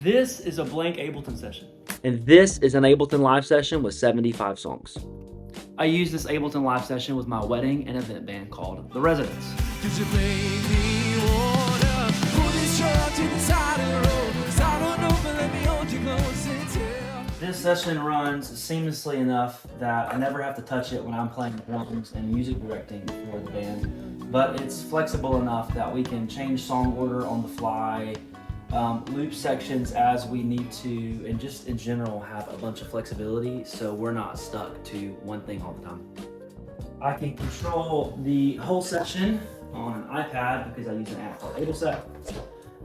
This is a blank Ableton session. And this is an Ableton live session with 75 songs. I used this Ableton live session with my wedding and event band called The Residents. This session runs seamlessly enough that I never have to touch it when I'm playing drums and music directing for the band, but it's flexible enough that we can change song order on the fly, loop sections as we need to, and just in general have a bunch of flexibility so we're not stuck to one thing all the time. I can control the whole session on an iPad because I use an app called AbleSet.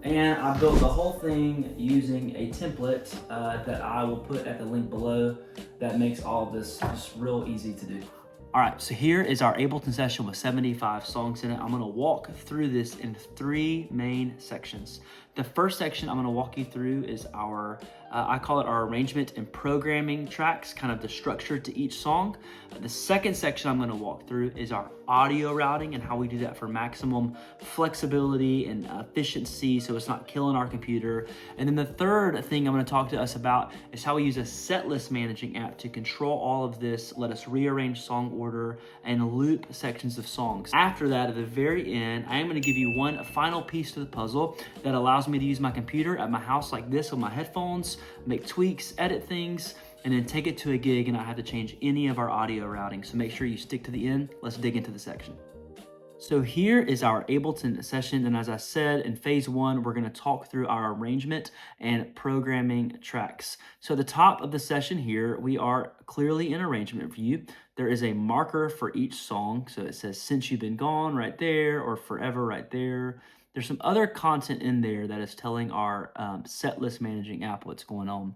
And I built the whole thing using a template that I will put at the link below that makes all of this just real easy to do. All right, so here is our Ableton session with 75 songs in it. I'm gonna walk through this in 3 main sections. The first section I'm gonna walk you through is our, I call it our arrangement and programming tracks, kind of the structure to each song. The second section I'm gonna walk through is our audio routing and how we do that for maximum flexibility and efficiency so it's not killing our computer. And then the third thing I'm gonna talk to us about is how we use a set list managing app to control all of this, let us rearrange song order and loop sections of songs. After that, at the very end, I am gonna give you one final piece to the puzzle that allows me to use my computer at my house like this with my headphones, make tweaks, edit things, and then take it to a gig and not have to change any of our audio routing. So make sure you stick to the end. Let's dig into the section. So here is our Ableton session, and as I said, in phase 1, we're gonna talk through our arrangement and programming tracks. So at the top of the session here, we are clearly in arrangement view. There is a marker for each song. So it says, "Since You've Been Gone" right there, or "Forever" right there. There's some other content in there that is telling our set list managing app what's going on.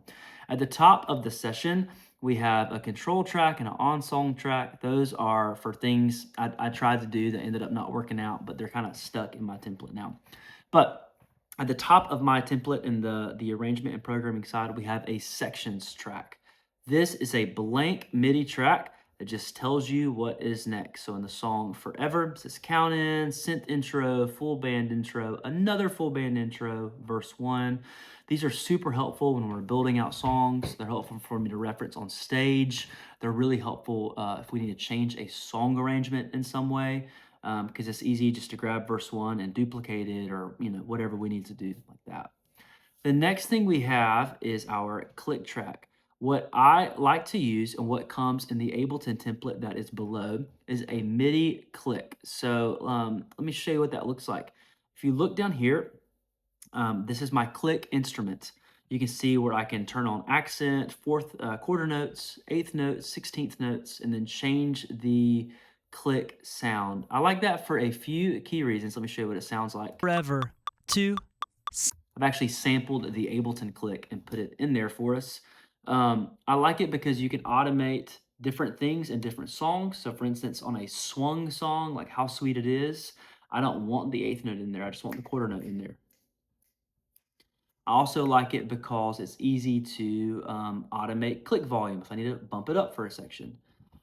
At the top of the session, we have a control track and an on-song track. Those are for things I tried to do that ended up not working out, but they're kind of stuck in my template now. But at the top of my template in the arrangement and programming side, we have a sections track. This is a blank MIDI track that just tells you what is next. So in the song Forever, it says count in, synth intro, full band intro, another full band intro, verse 1. These are super helpful when we're building out songs. They're helpful for me to reference on stage. They're really helpful if we need to change a song arrangement in some way, because it's easy just to grab verse 1 and duplicate it, or whatever we need to do like that. The next thing we have is our click track. What I like to use and what comes in the Ableton template that is below is a MIDI click. So let me show you what that looks like. If you look down here, this is my click instrument. You can see where I can turn on accent, fourth quarter notes, eighth notes, 16th notes, and then change the click sound. I like that for a few key reasons. Let me show you what it sounds like. Forever, 2. I've actually sampled the Ableton click and put it in there for us. I like it because you can automate different things in different songs. So for instance, on a swung song, like How Sweet It Is, I don't want the eighth note in there. I just want the quarter note in there. I also like it because it's easy to automate click volume if I need to bump it up for a section.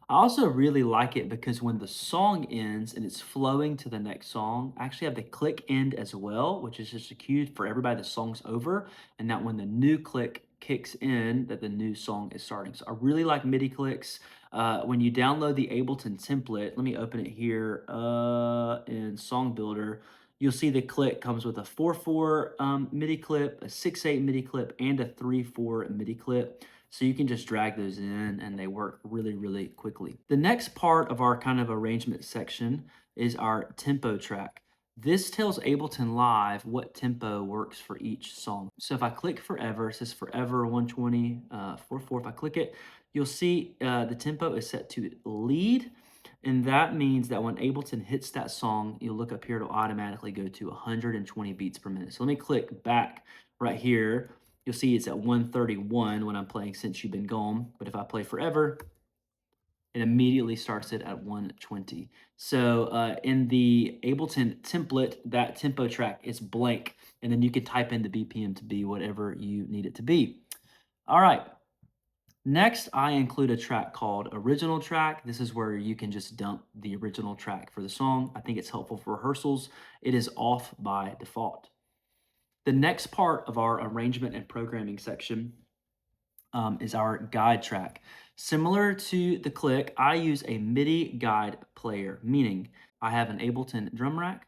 I also really like it because when the song ends and it's flowing to the next song, I actually have the click end as well, which is just a cue for everybody the song's over, and that when the new click kicks in, that the new song is starting. So I really like MIDI clicks. When you download the Ableton template, let me open it here in Song Builder. You'll see the click comes with a 4/4 MIDI clip, a 6/8 MIDI clip, and a 3/4 MIDI clip. So you can just drag those in and they work really, really quickly. The next part of our kind of arrangement section is our tempo track. This tells Ableton Live what tempo works for each song. So if I click Forever, it says Forever 120, 4/4. If I click it, you'll see the tempo is set to lead. And that means that when Ableton hits that song, you'll look up here, it'll automatically go to 120 beats per minute. So let me click back right here. You'll see it's at 131 when I'm playing Since You've Been Gone. But if I play Forever, it immediately starts it at 120. So in the Ableton template, that tempo track is blank. And then you can type in the BPM to be whatever you need it to be. All right. Next, I include a track called Original Track. This is where you can just dump the original track for the song. I think it's helpful for rehearsals. It is off by default. The next part of our arrangement and programming section is our guide track. Similar to the click, I use a MIDI guide player, meaning I have an Ableton drum rack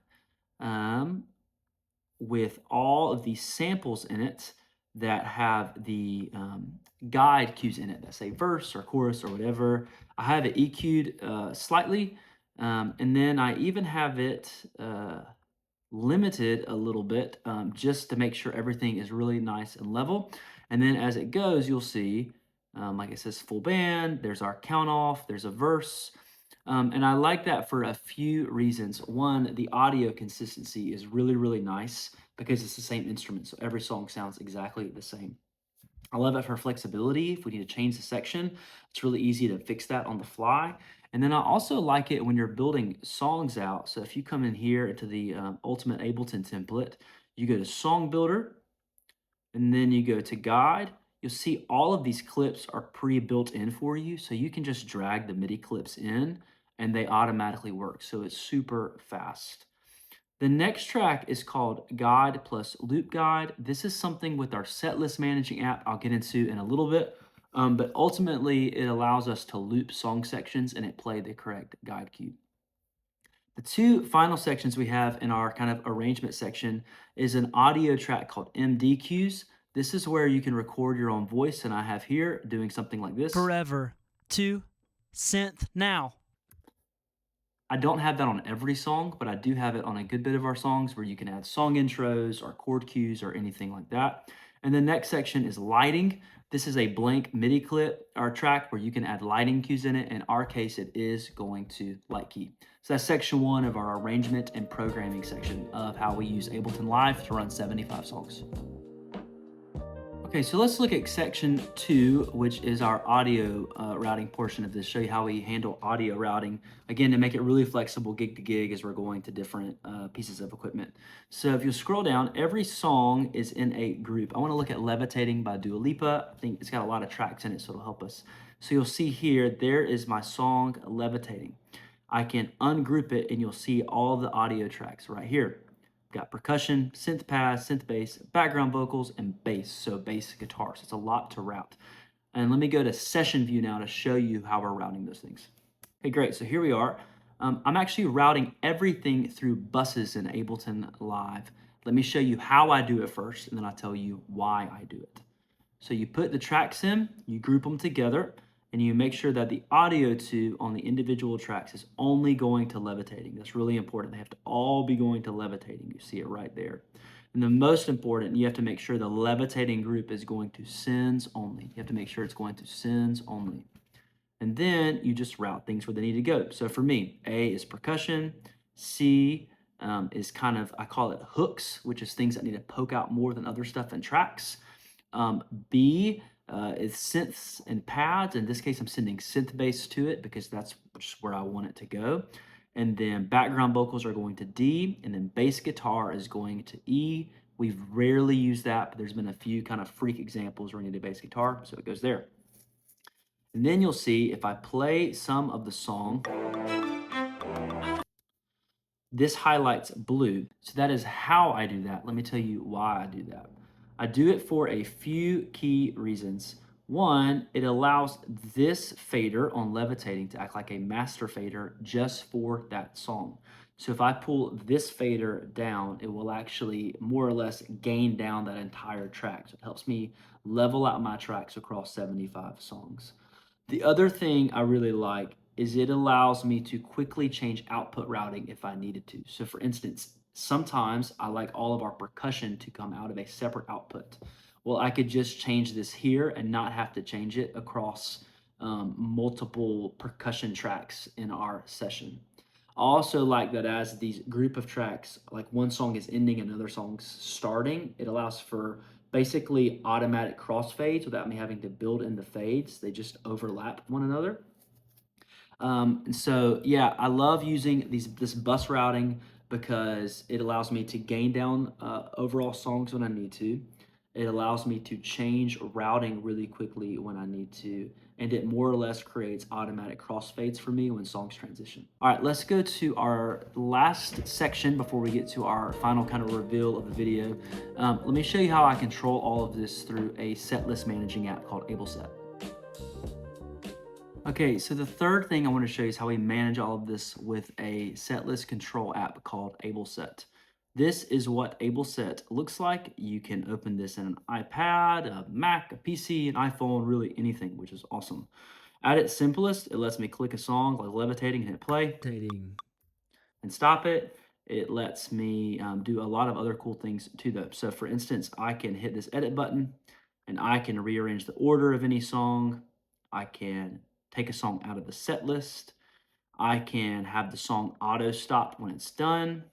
with all of these samples in it that have the guide cues in it that say verse or chorus or whatever. I have it EQ'd slightly, and then I even have it limited a little bit just to make sure everything is really nice and level. And then as it goes, you'll see, like it says full band, there's our count off, there's a verse. And I like that for a few reasons. One, the audio consistency is really, really nice because it's the same instrument. So every song sounds exactly the same. I love it for flexibility. If we need to change the section, it's really easy to fix that on the fly. And then I also like it when you're building songs out. So if you come in here into the Ultimate Ableton template, you go to Song Builder, and then you go to Guide. You'll see all of these clips are pre-built in for you. So you can just drag the MIDI clips in and they automatically work. So it's super fast. The next track is called Guide plus Loop Guide. This is something with our setlist managing app I'll get into in a little bit. But ultimately, it allows us to loop song sections and it play the correct guide cue. The two final sections we have in our kind of arrangement section is an audio track called MDQs. This is where you can record your own voice, and I have here doing something like this. Forever. 2. Synth now. I don't have that on every song, but I do have it on a good bit of our songs where you can add song intros or chord cues or anything like that. And the next section is lighting. This is a blank MIDI clip or track where you can add lighting cues in it. In our case, it is going to light key. So that's section 1 of our arrangement and programming section of how we use Ableton Live to run 75 songs. Okay, so let's look at section 2, which is our audio routing portion of this, show you how we handle audio routing, again, to make it really flexible gig to gig as we're going to different pieces of equipment. So if you scroll down, every song is in a group. I want to look at Levitating by Dua Lipa. I think it's got a lot of tracks in it, so it'll help us. So you'll see here, there is my song Levitating. I can ungroup it and you'll see all the audio tracks right here. Got percussion, synth pads, synth bass, background vocals, and bass, so bass guitar. So it's a lot to route. And let me go to session view now to show you how we're routing those things. Okay, great. So here we are. I'm actually routing everything through buses in Ableton Live. Let me show you how I do it first, and then I'll tell you why I do it. So you put the tracks in, you group them together, and you make sure that the audio too on the individual tracks is only going to Levitating. That's really important. They have to all be going to Levitating. You see it right there. And the most important, you have to make sure the Levitating group is going to sends only. You have to make sure it's going to sends only. And then you just route things where they need to go. So for me, A is percussion, C is kind of, I call it hooks, which is things that need to poke out more than other stuff in tracks. B is synths and pads. In this case, I'm sending synth bass to it because that's just where I want it to go. And then background vocals are going to D, and then bass guitar is going to E. We've rarely used that, but there's been a few kind of freak examples where we need a bass guitar, so it goes there. And then you'll see if I play some of the song, this highlights blue. So that is how I do that. Let me tell you why I do that. I do it for a few key reasons. One, it allows this fader on Levitating to act like a master fader just for that song. So if I pull this fader down, it will actually more or less gain down that entire track. So it helps me level out my tracks across 75 songs. The other thing I really like is it allows me to quickly change output routing if I needed to. So for instance, sometimes I like all of our percussion to come out of a separate output. Well, I could just change this here and not have to change it across multiple percussion tracks in our session. I also like that as these group of tracks, like one song is ending, another song's starting, it allows for basically automatic crossfades without me having to build in the fades. They just overlap one another. And so, yeah, I love using this bus routing because it allows me to gain down overall songs when I need to. It allows me to change routing really quickly when I need to, and it more or less creates automatic crossfades for me when songs transition. All right, let's go to our last section before we get to our final kind of reveal of the video. Let me show you how I control all of this through a setlist managing app called AbleSet. Okay, so the third thing I want to show you is how we manage all of this with a setlist control app called AbleSet. This is what AbleSet looks like. You can open this in an iPad, a Mac, a PC, an iPhone, really anything, which is awesome. At its simplest, it lets me click a song like Levitating and hit play and stop it. It lets me do a lot of other cool things too though. So for instance, I can hit this edit button and I can rearrange the order of any song. I can take a song out of the set list. I can have the song auto stop when it's done.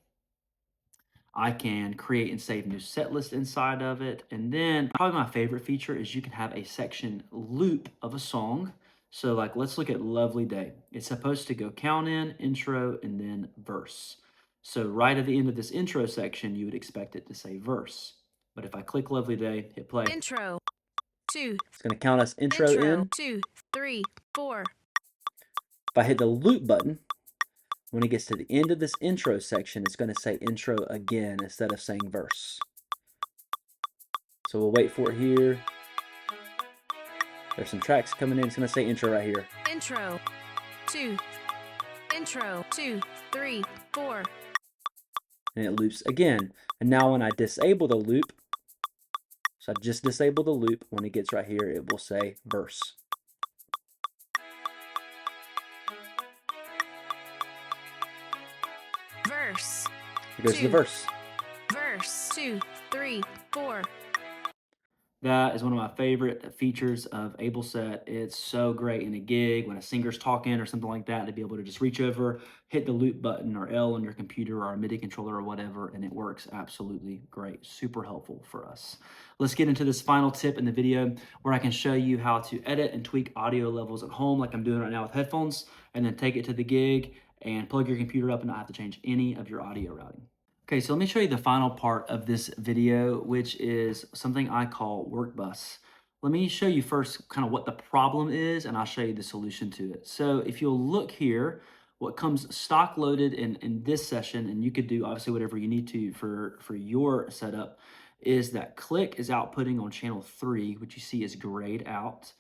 I can create and save new set list inside of it. And then probably my favorite feature is you can have a section loop of a song. So like, let's look at Lovely Day. It's supposed to go count in, intro, and then verse. So right at the end of this intro section, you would expect it to say verse. But if I click Lovely Day, hit play. Intro, 2. It's going to count us intro in. 2, 3, 4. If I hit the loop button, when it gets to the end of this intro section, it's going to say intro again instead of saying verse. So we'll wait for it here. There's some tracks coming in. It's going to say intro right here. Intro, 2. Intro, 2, 3, 4. And it loops again. And now when I disable the loop, so I just disable the loop, when it gets right here, it will say verse. Verse. Here goes the verse. Verse, 2, 3, 4. That is one of my favorite features of AbleSet. It's so great in a gig when a singer's talking or something like that to be able to just reach over, hit the loop button or L on your computer or a MIDI controller or whatever, and it works absolutely great. Super helpful for us. Let's get into this final tip in the video where I can show you how to edit and tweak audio levels at home like I'm doing right now with headphones, and then take it to the gig and plug your computer up and not have to change any of your audio routing. Okay, so let me show you the final part of this video, which is something I call work bus. Let me show you first kind of what the problem is, and I'll show you the solution to it. So if you'll look here, what comes stock loaded in this session, and you could do obviously whatever you need to for your setup, is that click is outputting on channel 3, which you see is grayed out.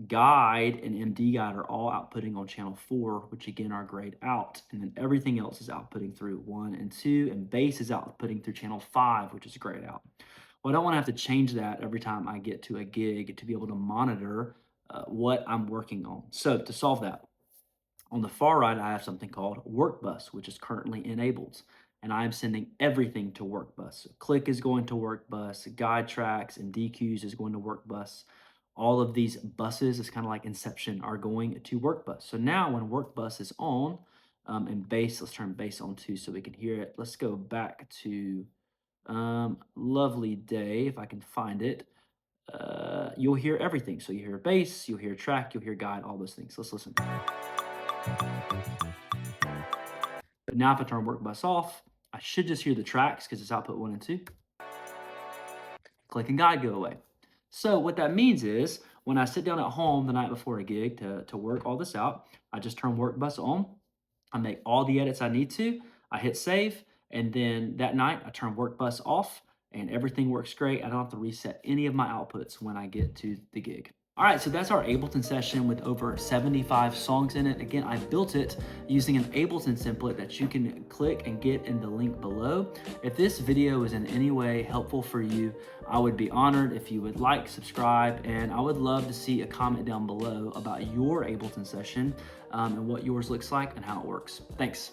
Guide and MD guide are all outputting on channel 4, which again are grayed out, and then everything else is outputting through 1 and 2, and bass is outputting through channel 5, which is grayed out. Well, I don't want to have to change that every time I get to a gig to be able to monitor what I'm working on. So to solve that, on the far right, I have something called Work Bus, which is currently enabled, and I'm sending everything to Work Bus. So click is going to Work Bus, guide tracks and DQs is going to Work Bus. All of these buses, it's kind of like Inception, are going to Work Bus. So now when Work Bus is on, and bass, let's turn bass on too so we can hear it. Let's go back to Lovely Day, if I can find it. You'll hear everything. So you hear bass, you'll hear track, you'll hear guide, all those things. Let's listen. But now if I turn Work Bus off, I should just hear the tracks because it's output 1 and 2. Click and guide go away. So what that means is when I sit down at home the night before a gig to work all this out, I just turn Work Bus on. I make all the edits I need to. I hit save. And then that night I turn Work Bus off and everything works great. I don't have to reset any of my outputs when I get to the gig. All right, so that's our Ableton session with over 75 songs in it. Again, I built it using an Ableton template that you can click and get in the link below. If this video is in any way helpful for you, I would be honored if you would like, subscribe, and I would love to see a comment down below about your Ableton session and what yours looks like and how it works. Thanks.